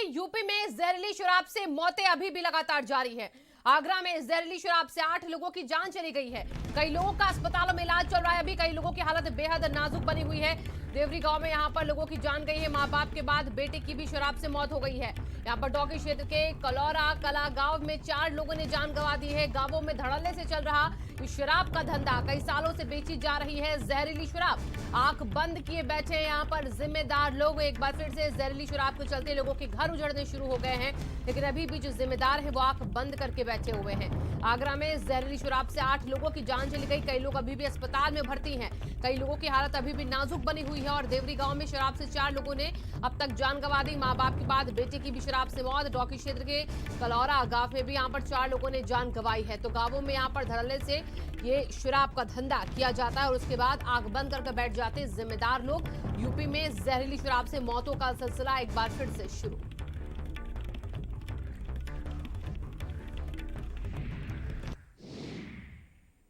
UP में जहरीली शराब से मौतें अभी भी लगातार जारी है। आगरा में जहरीली शराब से 8 लोगों की जान चली गई है। कई लोगों का अस्पतालों में इलाज चल रहा है। अभी कई लोगों की हालत बेहद नाजुक बनी हुई है। देवरी गांव में यहां पर लोगों की जान गई है। मां बाप के बाद बेटे की भी शराब से मौत हो गई है। यहां पर डौकी क्षेत्र के कलौरा कला गांव में 4 लोगों ने जान गंवा दी है। गांवों में धड़ल्ले से चल रहा इस शराब का धंधा, कई सालों से बेची जा रही है जहरीली शराब। आंख बंद किए बैठे हैं यहां पर जिम्मेदार लोग। एक बार फिर से जहरीली शराब के चलते लोगों के घर उजड़ने शुरू हो गए हैं, लेकिन अभी भी जो जिम्मेदार है वो आंख बंद करके बैठे हुए हैं। आगरा में जहरीली शराब से 8 लोगों की जान चली गई। कई लोग अभी भी अस्पताल में भर्ती हैं। कई लोगों की हालत अभी भी नाजुक बनी हुई है। और देवरी गांव में शराब से 4 लोगों ने अब तक जान गंवा दी। मां बाप के बाद बेटे की भी शराब से मौत। डौकी क्षेत्र के कलौरा गांव में भी यहाँ पर 4 लोगों ने जान गंवाई है। तो गांवों में यहाँ पर धड़ल्ले से ये शराब का धंधा किया जाता है और उसके बाद आंख बंद करके बैठ जाते हैं जिम्मेदार लोग। यूपी में जहरीली शराब से मौतों का सिलसिला एक बार फिर से शुरू।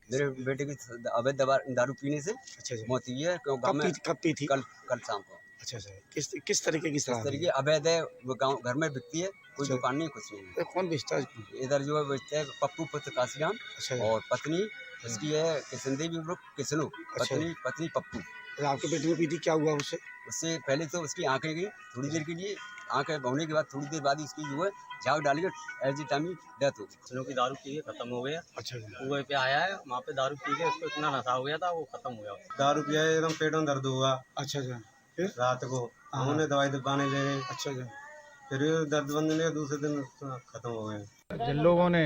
मेरे बेटे की अवैध दारू पीने से मौत हुई है। कब पी थी? कल शाम को। अच्छा। किस तरीके की शराब? तरीके अवैध है, वो गाँव घर में बिकती है, कोई दुकान नहीं, कुछ नहीं। कौन बेचता है? इधर जो है बेचते हैं पप्पू पुत्र काशीराम। अच्छा। और पत्नी उसकी है किशनदेवी उर्फ किशनु। पत्नी पप्पू। आपके बेटे ने पी थी, क्या हुआ उससे? उससे पहले तो उसकी आंखें गई थोड़ी देर के लिए। आंखें होने के बाद थोड़ी देर बाद उसकी जो है झाग डाली एज टाइम डेथ हो गई। किशनु की दारू पी के खत्म हो गया। अच्छा। कुएं पे आया है, वहाँ पे दारू पी के उसको इतना नशा हो गया था, वो खत्म हो गया। दारू पिया है, एकदम पेट में दर्द हुआ। अच्छा। फिर रात को हमने दवाई दबाने ले गए। अच्छा। फिर दर्द बंद नहीं, दूसरे दिन खत्म हो गए। जिन लोगों ने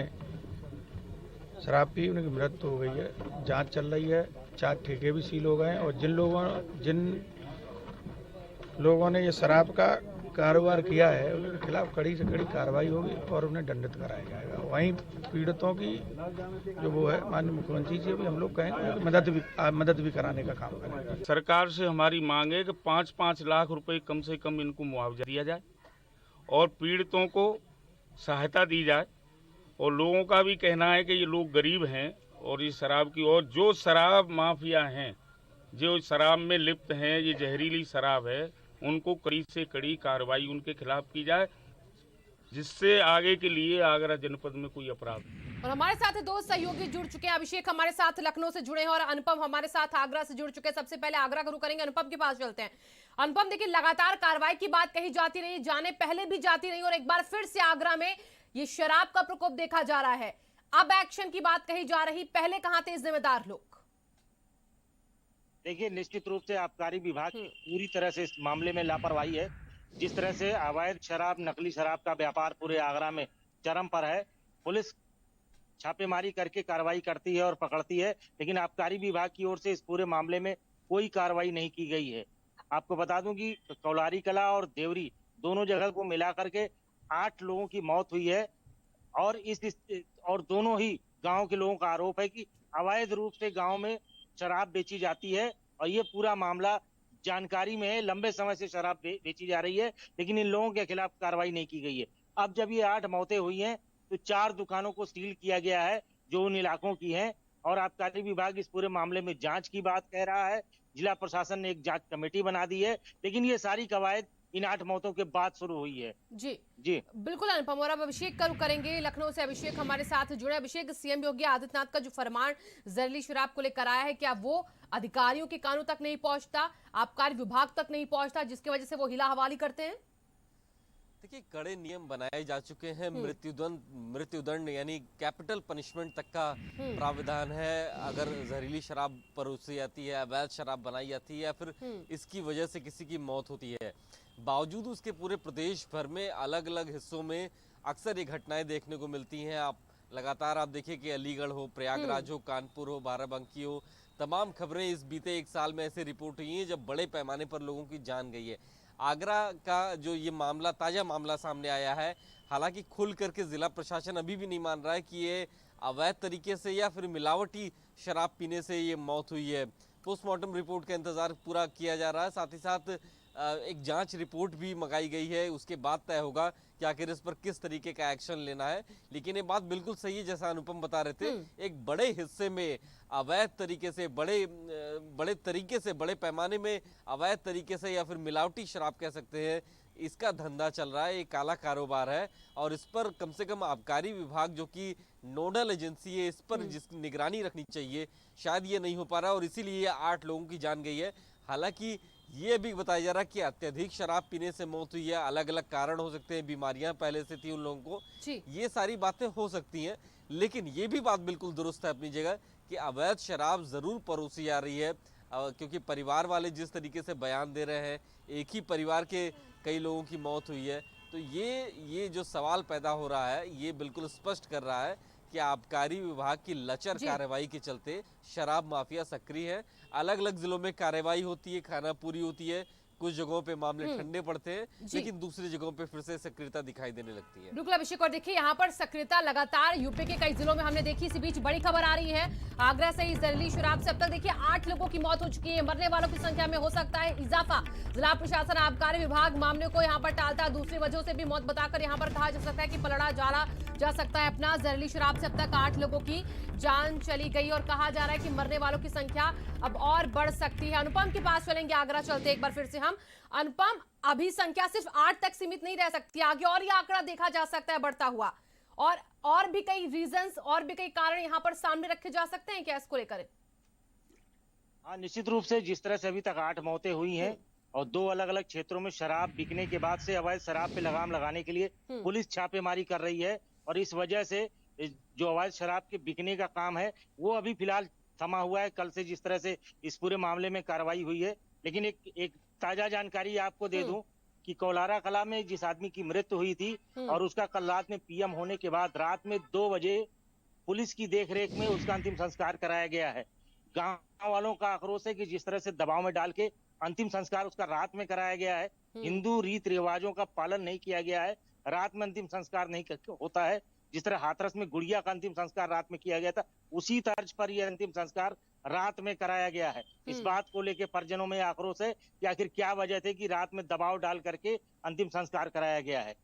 शराब पी उनकी मृत्यु हो गई है। जांच चल रही है। 4 ठेके भी सील हो गए हैं और जिन लोगों ने ये शराब का कारोबार किया है उनके खिलाफ कड़ी से कड़ी कार्रवाई होगी और उन्हें दंडित कराया जाएगा। वहीं पीड़ितों की जो वो है, माननीय मुख्यमंत्री जी भी हम लोग कहेंगे मदद भी कराने का काम करेंगे। सरकार से हमारी मांग है कि 5-5 लाख रुपए कम से कम इनको मुआवजा दिया जाए और पीड़ितों को सहायता दी जाए। और लोगों का भी कहना है कि ये लोग गरीब हैं और ये शराब की, और जो शराब माफिया हैं, जो शराब में लिप्त हैं, ये जहरीली शराब है, उनको कड़ी से कड़ी कार्रवाई उनके खिलाफ की जाए, जिससे आगे के लिए आगरा जनपद में कोई अपराध। और हमारे साथ 2 सहयोगी जुड़ चुके हैं। अभिषेक हमारे साथ लखनऊ से जुड़े हैं और अनुपम हमारे साथ आगरा से जुड़ चुके हैं। सबसे पहले आगरा का रुख करेंगे, अनुपम के पास चलते हैं। अनुपम, देखिए लगातार कार्रवाई की बात कही जाती रही, जाने पहले भी जाती रही और एक बार फिर से आगरा में ये शराब का प्रकोप देखा जा रहा है। अब एक्शन की बात कही जा रही, पहले कहां थे जिम्मेदार लोग? देखिए, निश्चित रूप से आबकारी विभाग की पूरी तरह से इस मामले में लापरवाही है। जिस तरह से अवैध शराब, नकली शराब का व्यापार पूरे आगरा में चरम पर है। पुलिस छापेमारी करके कार्रवाई करती है और पकड़ती है, लेकिन आबकारी विभाग की ओर से इस पूरे मामले में कोई कार्रवाई नहीं की गई है। आपको बता दूं कि कौलारी कला और देवरी दोनों जगह को मिला करके 8 लोगों की मौत हुई है और दोनों ही गांव के लोगों का आरोप है कि अवैध रूप से गांव में शराब बेची जाती है और ये पूरा मामला जानकारी में है। लंबे समय से शराब बेची जा रही है, लेकिन इन लोगों के खिलाफ कार्रवाई नहीं की गई है। अब जब ये 8 मौतें हुई हैं तो 4 दुकानों को सील किया गया है जो उन इलाकों की हैं और आबकारी विभाग इस पूरे मामले में जांच की बात कह रहा है। जिला प्रशासन ने एक जांच कमेटी बना दी है, लेकिन ये सारी कवायद इन 8 मौतों के बाद शुरू हुई है। जी बिल्कुल अनुपम। और अब अभिषेक का रुख करेंगे, लखनऊ से अभिषेक हमारे साथ जुड़े। अभिषेक, सीएम योगी आदित्यनाथ का जो फरमान जहरीली शराब को लेकर आया है, क्या वो अधिकारियों के कानों तक नहीं पहुंचता, आबकारी विभाग तक नहीं पहुंचता, जिसकी वजह से वो हिला हवाली करते हैं? देखिए, कड़े नियम बनाए जा चुके हैं। मृत्युदंड यानी कैपिटल पनिशमेंट तक का प्रावधान है अगर जहरीली शराब परोसी जाती है, अवैध शराब बनाई जाती है या फिर इसकी वजह से किसी की मौत होती है। बावजूद उसके पूरे प्रदेश भर में अलग अलग हिस्सों में अक्सर ये घटनाएं देखने को मिलती हैं। आप देखिए कि अलीगढ़ हो, प्रयागराज हो, कानपुर हो, बाराबंकी हो, तमाम खबरें इस बीते 1 साल में ऐसे रिपोर्ट हुई हैं जब बड़े पैमाने पर लोगों की जान गई है। आगरा का जो ये मामला, ताज़ा मामला सामने आया है, हालांकि खुल करके जिला प्रशासन अभी भी नहीं मान रहा है कि ये अवैध तरीके से या फिर मिलावटी शराब पीने से ये मौत हुई है। पोस्टमार्टम रिपोर्ट का इंतजार पूरा किया जा रहा है। साथ ही साथ एक जांच रिपोर्ट भी मंगाई गई है, उसके बाद तय होगा कि आखिर इस पर किस तरीके का एक्शन लेना है। लेकिन ये बात बिल्कुल सही है, जैसा अनुपम बता रहे थे, एक बड़े हिस्से में अवैध तरीके से, बड़े पैमाने में अवैध तरीके से या फिर मिलावटी शराब कह सकते हैं, इसका धंधा चल रहा है, ये काला कारोबार है और इस पर कम से कम आबकारी विभाग जो कि नोडल एजेंसी है, इस पर जिस निगरानी रखनी चाहिए, शायद ये नहीं हो पा रहा और इसीलिए 8 लोगों की जान गई है। हालांकि ये भी बताया जा रहा है कि अत्यधिक शराब पीने से मौत हुई है, अलग अलग कारण हो सकते हैं, बीमारियां पहले से थी उन लोगों को, ये सारी बातें हो सकती हैं, लेकिन ये भी बात बिल्कुल दुरुस्त है अपनी जगह कि अवैध शराब जरूर परोसी जा रही है, क्योंकि परिवार वाले जिस तरीके से बयान दे रहे हैं, एक ही परिवार के कई लोगों की मौत हुई है, तो ये जो सवाल पैदा हो रहा है ये बिल्कुल स्पष्ट कर रहा है कि आबकारी विभाग की लचर कार्रवाई के चलते शराब माफिया सक्रिय है। अलग अलग जिलों में कार्रवाई होती है, खाना पूरी होती है, कुछ जगहों पे मामले ठंडे पड़ते हैं, लेकिन दूसरी जगहों पे फिर से सक्रियता दिखाई देने लगती है। बिल्कुल अभिषेक, और देखिए यहाँ पर सक्रियता लगातार यूपी के कई जिलों में हमने देखी। इसी बीच बड़ी खबर आ रही है आगरा से, इस जहरीली शराब से अब तक देखिए 8 लोगों की मौत हो चुकी है। मरने वालों की संख्या में हो सकता है इजाफा। जिला प्रशासन आबकारी विभाग मामले को यहाँ पर टालता है, दूसरी वजहों से भी मौत बताकर यहाँ पर कहा जा सकता है कि पलड़ा डाला जा सकता है अपना। जहरीली शराब से अब तक 8 लोगों की जान चली गई और कहा जा रहा है कि मरने वालों की संख्या अब और बढ़ सकती है। अनुपम के पास चलेंगे, आगरा चलते एक बार फिर से हम। अनुपम, अभी संख्या सिर्फ 8 तक सीमित नहीं रह सकती, आगे और ये आंकड़ा देखा जा सकता है बढ़ता हुआ, और भी कई रीजंस और भी कई कारण यहाँ पर सामने रखे जा सकते हैं क्या इसको लेकर? हाँ, निश्चित रूप से जिस तरह से अभी तक 8 मौतें हुई हैं और 2 अलग अलग क्षेत्रों में शराब बिकने के बाद से अवैध शराब पे लगाम लगाने के लिए पुलिस छापेमारी कर रही है, और इस वजह से जो अवैध शराब के बिकने का काम है वो अभी फिलहाल थमा हुआ है। कल से जिस तरह से इस पूरे मामले में कार्रवाई हुई है, लेकिन एक ताजा जानकारी आपको दे दूं कि कोलारा कला में जिस आदमी की मृत्यु हुई थी और उसका कल रात में पीएम होने के बाद रात में 2 बजे पुलिस की देखरेख में उसका अंतिम संस्कार कराया गया है। गांव वालों का आक्रोश है कि जिस तरह से दबाव में डाल के अंतिम संस्कार उसका रात में कराया गया है, हिंदू रीत रिवाजों का पालन नहीं किया गया है, रात में अंतिम संस्कार नहीं होता है। जिस तरह हाथरस में गुड़िया का अंतिम संस्कार रात में किया गया था, उसी तर्ज पर यह अंतिम संस्कार रात में कराया गया है। इस बात को लेकर परिजनों में आक्रोश है कि आखिर क्या वजह थी कि रात में दबाव डाल करके अंतिम संस्कार कराया गया है।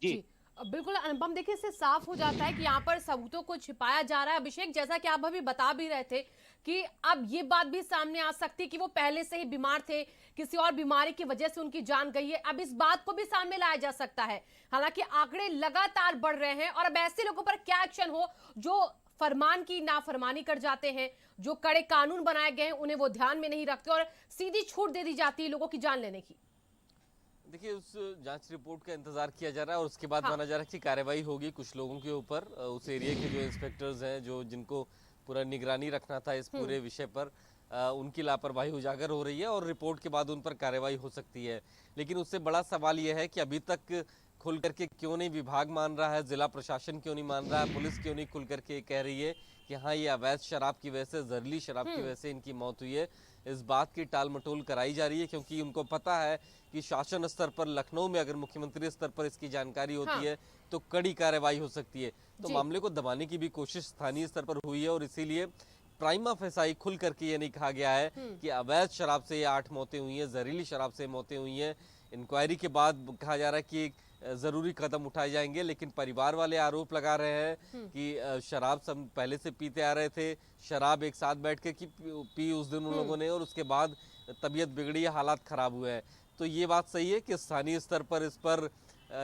जी बिल्कुल अनुपम, देखिए इससे साफ हो जाता है कि यहाँ पर सबूतों को छिपाया जा रहा है। अभिषेक, जैसा कि आप अभी बता भी रहे थे कि अब ये बात भी सामने आ सकती है कि वो पहले से ही बीमार थे, किसी और बीमारी की वजह से उनकी जान गई है। अब इस बात को भी सामने लाया जा सकता है। हालांकि आंकड़े लगातार बढ़ रहे हैं और अब ऐसे लोगों पर क्या एक्शन हो जो फरमान की नाफरमानी कर जाते हैं, जो कड़े कानून बनाए गए हैं उन्हें वो ध्यान में नहीं रखते और सीधी छूट दे दी जाती है लोगों की जान लेने की। देखिए, उस जांच रिपोर्ट का इंतजार किया जा रहा है और उसके बाद माना जा रहा है कि कार्रवाई होगी कुछ लोगों के ऊपर। उस एरिया के जो इंस्पेक्टर्स हैं, जो जिनको पूरा निगरानी रखना था इस पूरे विषय पर, उनकी लापरवाही उजागर हो रही है और रिपोर्ट के बाद उन पर कार्रवाई हो सकती है। लेकिन उससे बड़ा सवाल यह है कि अभी तक खुल करके क्यों नहीं विभाग मान रहा है, जिला प्रशासन क्यों नहीं मान रहा है, पुलिस क्यों नहीं खुल करके कह रही है कि हाँ ये अवैध शराब की वजह से, जहरीली शराब की वजह से इनकी मौत हुई है। इस बात की टाल मटोल कराई जा रही है क्योंकि उनको पता है कि शासन स्तर पर, लखनऊ में अगर मुख्यमंत्री स्तर पर इसकी जानकारी होती है तो कड़ी कार्रवाई हो सकती है। तो मामले को दबाने की भी कोशिश स्थानीय स्तर पर हुई है और इसीलिए प्राइमा फेसाई खुल करके ये नहीं कहा गया है कि अवैध शराब से ये 8 मौतें हुई हैं, जहरीली शराब से मौतें हुई हैं। इंक्वायरी के बाद कहा जा रहा है कि जरूरी कदम उठाए जाएंगे, लेकिन परिवार वाले आरोप लगा रहे हैं कि शराब सब पहले से पीते आ रहे थे, शराब एक साथ बैठ के पी उस दिन उन लोगों ने और उसके बाद तबीयत बिगड़ी, हालात खराब हुए हैं। तो ये बात सही है कि स्थानीय स्तर पर इस पर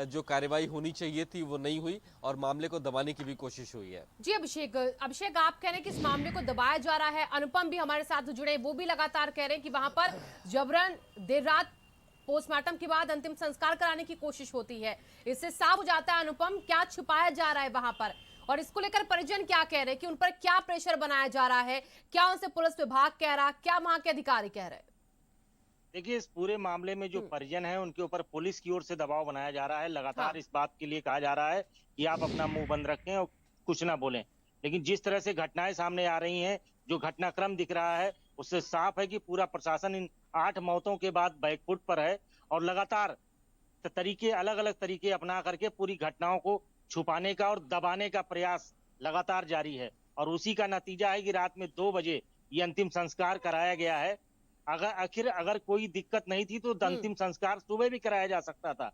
जो कार्रवाई होनी चाहिए थी वो नहीं हुई और मामले को दबाने की भी कोशिश हुई है। जी अभिषेक, आप कह रहे हैं कि इस मामले को दबाया जा रहा है। अनुपम भी हमारे साथ जुड़े, वो भी लगातार कह रहे हैं कि वहां पर जबरन देर रात पोस्टमार्टम के बाद अंतिम संस्कार कराने की कोशिश होती है। इससे साफ हो जाता है अनुपम क्या छिपाया जा रहा है वहां पर, और इसको लेकर परिजन क्या कह रहे हैं कि उन पर क्या प्रेशर बनाया जा रहा है, क्या उनसे पुलिस विभाग कह रहा, क्या वहां के अधिकारी कह रहे हैं? देखिए, इस पूरे मामले में जो परिजन है उनके ऊपर पुलिस की ओर से दबाव बनाया जा रहा है। लगातार इस बात के लिए कहा जा रहा है कि आप अपना मुंह बंद रखें और कुछ ना बोलें। लेकिन जिस तरह से घटनाएं सामने आ रही हैं, जो घटनाक्रम दिख रहा है, उससे साफ है कि पूरा प्रशासन इन 8 मौतों के बाद बैकफुट पर है और लगातार अलग अलग तरीके अपना करके पूरी घटनाओं को छुपाने का और दबाने का प्रयास लगातार जारी है। और उसी का नतीजा है कि रात में 2 बजे ये अंतिम संस्कार कराया गया है। अगर कोई दिक्कत नहीं थी तो अंतिम संस्कार सुबह भी कराया जा सकता था,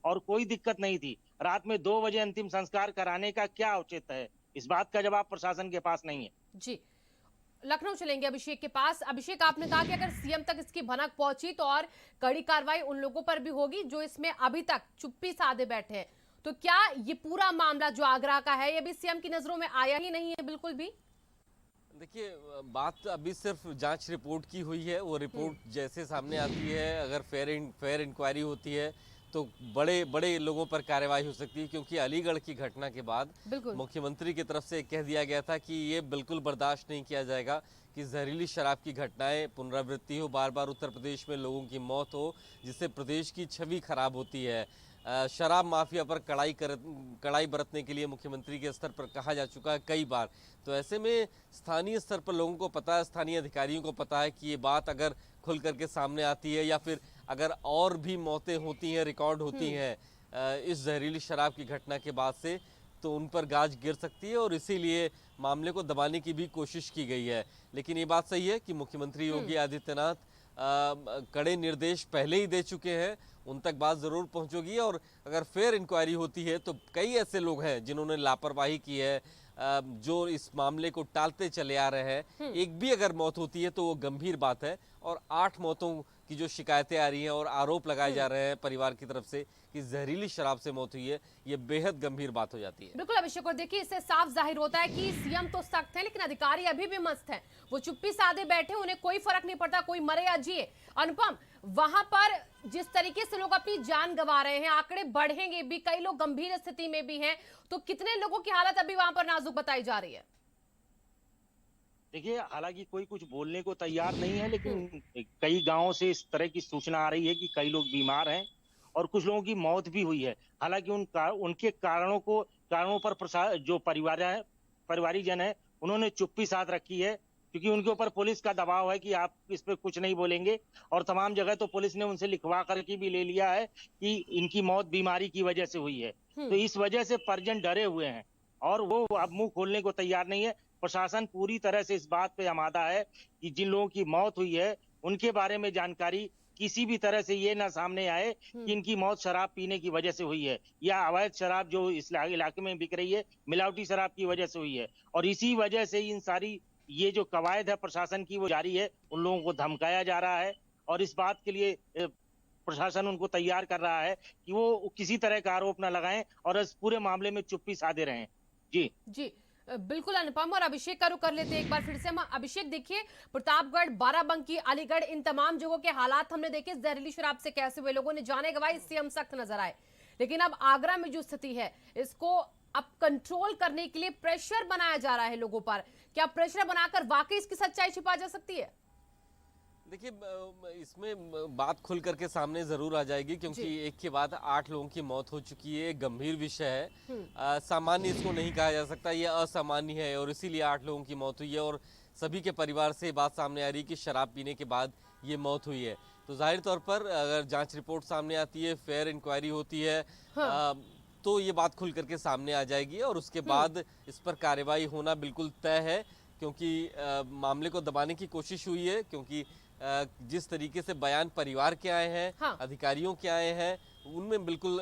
और कोई दिक्कत नहीं थी। रात में 2 बजे अंतिम संस्कार कराने का क्या औचित्य है? इस बात का जवाब प्रशासन के पास नहीं है। जी लखनऊ चलेंगे अभिषेक के पास। अभिषेक, आपने कहा कि अगर सीएम तक इसकी भनक पहुंची तो और कड़ी कार्रवाई उन लोगों पर भी होगी जो इसमें अभी तक चुप्पी साधे बैठे हैं। तो क्या ये पूरा मामला जो आगरा का है ये भी सीएम की नजरों में आया ही नहीं है बिल्कुल भी? देखिए, बात अभी सिर्फ जांच रिपोर्ट की हुई है। वो रिपोर्ट जैसे सामने आती है, अगर फेयर इंक्वायरी होती है तो बड़े बड़े लोगों पर कार्रवाई हो सकती है, क्योंकि अलीगढ़ की घटना के बाद मुख्यमंत्री की तरफ से कह दिया गया था कि ये बिल्कुल बर्दाश्त नहीं किया जाएगा कि जहरीली शराब की घटनाएं पुनरावृत्ति हो, बार बार उत्तर प्रदेश में लोगों की मौत हो, जिससे प्रदेश की छवि खराब होती है। शराब माफिया पर कड़ाई बरतने के लिए मुख्यमंत्री के स्तर पर कहा जा चुका है कई बार। तो ऐसे में स्थानीय स्तर पर लोगों को पता है, स्थानीय अधिकारियों को पता है कि ये बात अगर खुल करके सामने आती है या फिर अगर और भी मौतें होती हैं, रिकॉर्ड होती हैं इस जहरीली शराब की घटना के बाद से, तो उन पर गाज गिर सकती है और इसीलिए मामले को दबाने की भी कोशिश की गई है। लेकिन ये बात सही है कि मुख्यमंत्री योगी आदित्यनाथ कड़े निर्देश पहले ही दे चुके हैं, उन तक बात ज़रूर पहुंचेगी। और अगर फेयर इंक्वायरी होती है तो कई ऐसे लोग हैं जिन्होंने लापरवाही की है, जो इस मामले को टालते चले आ रहे हैं। एक भी अगर मौत होती है तो वो गंभीर बात है, और 8 मौतों की जो शिकायतें आ रही हैं और आरोप लगाए जा रहे हैं परिवार की तरफ से कि जहरीली शराब से मौत हुई है, ये बेहद गंभीर बात हो जाती है। बिल्कुल अभिषेक, और देखिए इससे साफ जाहिर होता है कि सीएम तो सख्त है लेकिन अधिकारी अभी भी मस्त हैं। वो चुप्पी साधे बैठे, उन्हें कोई फर्क नहीं पड़ता कोई मरे या जिए। अनुपम, वहां पर जिस तरीके से लोग अपनी जान गंवा रहे हैं, आंकड़े बढ़ेंगे भी, कई लोग गंभीर स्थिति में भी हैं, तो कितने लोगों की हालत अभी वहां पर नाजुक बताई जा रही है? देखिए, हालांकि कोई कुछ बोलने को तैयार नहीं है, लेकिन कई गांवों से इस तरह की सूचना आ रही है कि कई लोग बीमार हैं और कुछ लोगों की मौत भी हुई है। हालांकि उनके कारणों पर जो परिवारीजन है उन्होंने चुप्पी साध रखी है, क्योंकि उनके ऊपर पुलिस का दबाव है कि आप इस पे कुछ नहीं बोलेंगे। और तमाम जगह तो पुलिस ने उनसे लिखवा करके भी ले लिया है कि इनकी मौत बीमारी की वजह से हुई है। तो इस वजह से परिजन डरे हुए हैं और वो अब मुंह खोलने को तैयार नहीं है। प्रशासन पूरी तरह से इस बात पे आमादा है कि जिन लोगों की मौत हुई है उनके बारे में जानकारी किसी भी तरह से ये ना सामने आए कि इनकी मौत शराब पीने की वजह से हुई है या अवैध शराब जो इस इलाके में बिक रही है मिलावटी शराब की वजह से हुई है। और इसी वजह से इन सारी ये जो कवायद है प्रशासन की वो जारी है, उन लोगों को धमकाया जा रहा है और इस बात के लिए प्रशासन उनको तैयार कर रहा है कि वो किसी तरह का आरोप न लगाएं और इस पूरे मामले में चुप्पी साधे रहें। जी बिल्कुल अनुपम, और अभिषेक का रुख कर लेते हैं एक बार फिर से हम। अभिषेक, देखिए प्रतापगढ़, बाराबंकी, अलीगढ़, इन तमाम जगहों के हालात हमने देखे जहरीली शराब से कैसे हुए, लोगों ने जाने गंवाई, सीएम सख्त नजर आए। लेकिन अब आगरा में जो स्थिति है इसको अब कंट्रोल करने के लिए प्रेशर बनाया जा रहा है लोगों पर। क्या प्रेशर बनाकर वाकई इसकी सच्चाई छिपा जा सकती है? देखिए, इसमें बात खुल करके सामने जरूर आ जाएगी, क्योंकि एक के बाद 8 लोगों की मौत हो चुकी है। गंभीर विषय है, सामान्य इसको नहीं कहा जा सकता, ये असामान्य है और इसीलिए 8 लोगों की मौत हुई है। और सभी के परिवार से बात सामने आ रही है कि शराब पीने के बाद ये मौत हुई है। तो जाहिर तौर पर अगर जांच रिपोर्ट सामने आती है, फेयर इंक्वायरी होती है, तो ये बात खुल करके सामने आ जाएगी और उसके बाद इस पर कार्रवाई होना बिल्कुल तय है। क्योंकि मामले को दबाने की कोशिश हुई है, क्योंकि जिस तरीके से बयान परिवार के आए हैं, अधिकारियों के आए हैं, उनमें बिल्कुल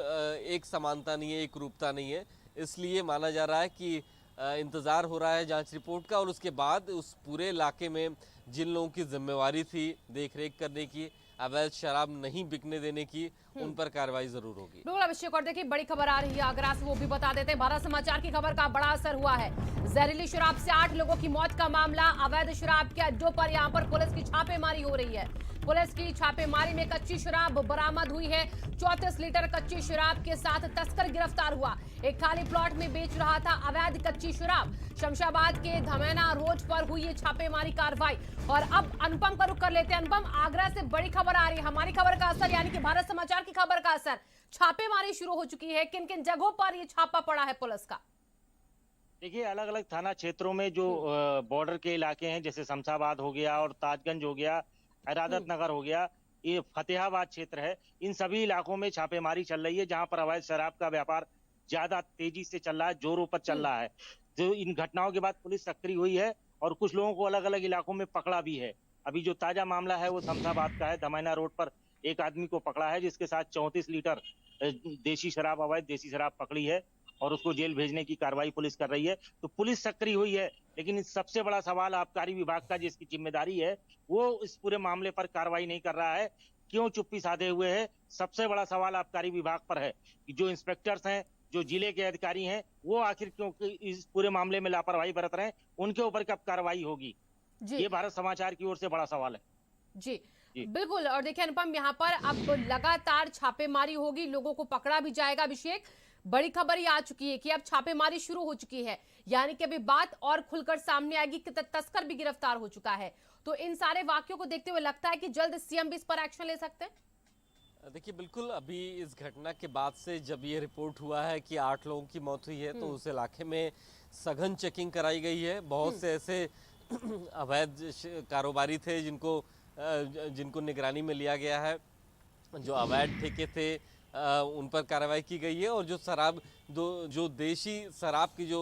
एक समानता नहीं है, एक रूपता नहीं है। इसलिए माना जा रहा है कि इंतज़ार हो रहा है जांच रिपोर्ट का और उसके बाद उस पूरे इलाके में जिन लोगों की जिम्मेवारी थी देखरेख करने की, अवैध शराब नहीं बिकने देने की, उन पर कार्रवाई जरूर होगी। बिल्कुल अभिषेक, और देखिए बड़ी खबर आ रही है आगरा से, वो भी बता देते हैं। भारत समाचार की खबर का बड़ा असर हुआ है। जहरीली शराब से 8 लोगों की मौत का मामला, अवैध शराब के अड्डों पर यहां पर पुलिस की छापेमारी हो रही है। पुलिस की छापेमारी में कच्ची शराब बरामद हुई है। 34 लीटर कच्ची शराब के साथ तस्कर गिरफ्तार हुआ। एक खाली प्लॉट में बेच रहा था अवैध कच्ची शराब। शमशाबाद के धमैना रोड पर हुई ये छापेमारी कार्रवाई। और अब अनुपम का रुख कर लेते हैं। अनुपम, आगरा से बड़ी खबर आ रही है, हमारी खबर का असर यानी कि भारत समाचार की खबर का असर, छापेमारी शुरू हो चुकी है। किन किन जगहों पर ये छापा पड़ा है पुलिस का? देखिए, अलग अलग थाना क्षेत्रों में जो बॉर्डर के इलाके हैं, जैसे शमशाबाद हो गया और ताजगंज हो गया, इरादत नगर हो गया, ये फतेहाबाद क्षेत्र है, इन सभी इलाकों में छापेमारी चल रही है, जहां पर अवैध शराब का व्यापार ज्यादा तेजी से चल रहा है, जोरों पर चल रहा है। तो इन घटनाओं के बाद पुलिस सक्रिय हुई है और कुछ लोगों को अलग अलग इलाकों में पकड़ा भी है। अभी जो ताजा मामला है वो शमशाबाद का है। धमैना रोड पर एक आदमी को पकड़ा है जिसके साथ 34 लीटर देसी शराब, अवैध देसी शराब पकड़ी है और उसको जेल भेजने की कार्रवाई पुलिस कर रही है। तो पुलिस सक्रिय हुई है लेकिन इस सबसे बड़ा सवाल आबकारी विभाग का जिसकी जिम्मेदारी है वो इस पूरे मामले पर कार्रवाई नहीं कर रहा है, क्यों चुप्पी साधे हुए है। सबसे बड़ा सवाल आबकारी विभाग पर है कि जो इंस्पेक्टर्स हैं, जो जिले के अधिकारी हैं, वो आखिर क्यों इस पूरे मामले में लापरवाही बरत रहे हैं, उनके ऊपर कब कार्रवाई होगी, ये भारत समाचार की ओर से बड़ा सवाल है। जी बिल्कुल। और देखिए अनुपम, यहाँ पर अब लगातार छापेमारी होगी, लोगों को पकड़ा भी जाएगा। अभिषेक, बड़ी खबर ये आ चुकी है कि अब छापेमारी शुरू हो चुकी है, यानी कि अभी बात और खुलकर सामने आएगी कि तस्कर भी गिरफ्तार हो चुका है। तो इन सारे वाक्यों को देखते हुए लगता है कि जल्द सीएम भी इस पर एक्शन ले सकते हैं। देखिए बिल्कुल, अभी इस घटना के बाद से जब ये रिपोर्ट हुआ है कि 8 लोगों की मौत हुई है, तो उस इलाके में सघन चेकिंग कराई गई है। बहुत से ऐसे अवैध कारोबारी थे जिनको निगरानी में लिया गया है, जो अवैध ठेके थे उन पर कार्रवाई की गई है, और जो देशी शराब की जो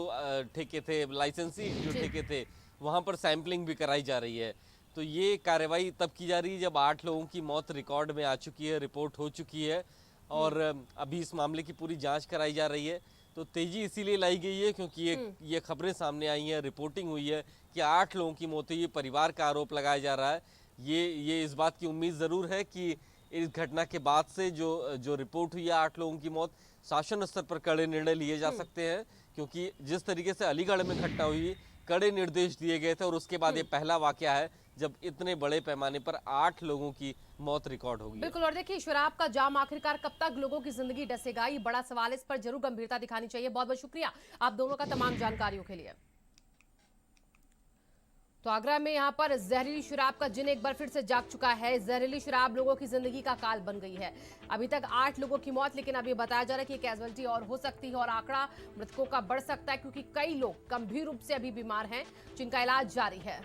ठेके थे, लाइसेंसी जो ठेके थे, वहाँ पर सैंपलिंग भी कराई जा रही है। तो ये कार्रवाई तब की जा रही है जब 8 लोगों की मौत रिकॉर्ड में आ चुकी है, रिपोर्ट हो चुकी है, और अभी इस मामले की पूरी जांच कराई जा रही है। तो तेजी इसीलिए लाई गई है क्योंकि ये खबरें सामने आई हैं, रिपोर्टिंग हुई है कि 8 लोगों की मौत हुई है, परिवार का आरोप लगाया जा रहा है। ये इस बात की उम्मीद ज़रूर है कि इस घटना के बाद से जो रिपोर्ट हुई है 8 लोगों की मौत, शासन स्तर पर कड़े निर्णय लिए जा सकते हैं, क्योंकि जिस तरीके से अलीगढ़ में घटना हुई, कड़े निर्देश दिए गए थे, और उसके बाद ये पहला वाकया है जब इतने बड़े पैमाने पर 8 लोगों की मौत रिकॉर्ड होगी। बिल्कुल। और देखिए, शराब का जाम आखिरकार कब तक लोगों की जिंदगी डसेगा, ये बड़ा सवाल है। इस पर जरूर गंभीरता दिखानी चाहिए। बहुत बहुत शुक्रिया आप दोनों का तमाम जानकारियों के लिए। तो आगरा में यहाँ पर जहरीली शराब का जिन एक बार फिर से जाग चुका है। जहरीली शराब लोगों की जिंदगी का काल बन गई है। अभी तक 8 लोगों की मौत, लेकिन अभी बताया जा रहा है कि कैजुअलिटी और हो सकती है, और आंकड़ा मृतकों का बढ़ सकता है, क्योंकि कई लोग गंभीर रूप से अभी बीमार हैं जिनका इलाज जारी है।